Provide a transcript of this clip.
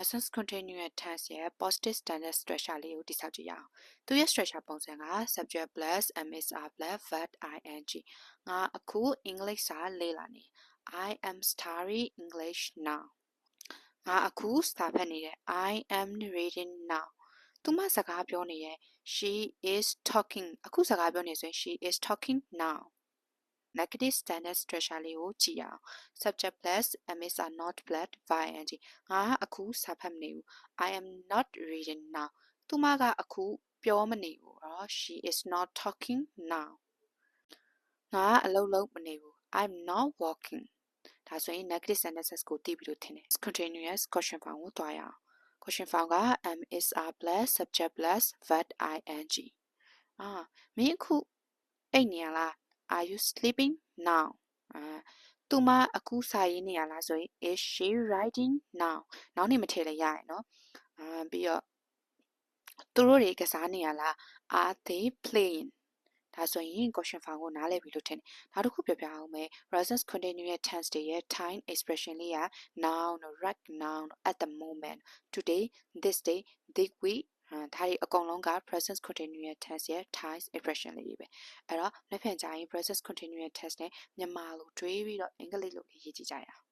present continuous tense ရဲ့ positive standard structure လေးကိုတိဆောက်ကြည့်ရအောင်။သူရဲ့ structure ပုံစံက subject plus MSR plus verb ing ငါအခုအင်္ဂလိပ်စာလေ့လာနေ I am studying English now ငါအခုစာဖတ်နေတယ် I am reading now သူမစကားပြောနေရဲ့ she is talking အခုစကားပြောနေဆိုရင် she is talking now negative standard structure လေးကိုကြည့်ရအောင် subject plus MSR not plus verb ing ငါအခုစာဖတ်မနေဘူး I am not reading now သူမကအခုပြောမနေဘူးနော် she is not talking now ငါအလုပ်လုပ်မနေဘူး I'm not working ဒါဆိုရင် negative sentences ကိုသိပြီလို့ထင်တယ် continuous question form ကိုတွားရအောင် question form က MSR plus subject plus verb ing မင်းအခုအိပ်နေရလား Are you sleeping now သူမအခုစာရေးနေရလားဆိုရင် Is she writing now နောက်နေမထည့်လည်းရရနော်ပြီးတော့သူတို့တွေကစားနေရလား Are they playing ဒါဆိုရင် question form ကိုနားလည်ပြီလို့ထင်တယ်နောက်တစ်ခုပြောပြအောင်မယ် present continuous tense တွေရဲ့ time expression လေးက now right now at the moment today this day this week ဒါတွေအကုန်လုံးက present continuous tense ရဲ့ time expression လေးပဲအဲ့တော့လက်ဖြန်ကြရင် present continuous tense နဲ့မြန်မာလိုတွေးပြီးတော့အင်္ဂလိပ်လိုရေးကြည့်ကြရအောင်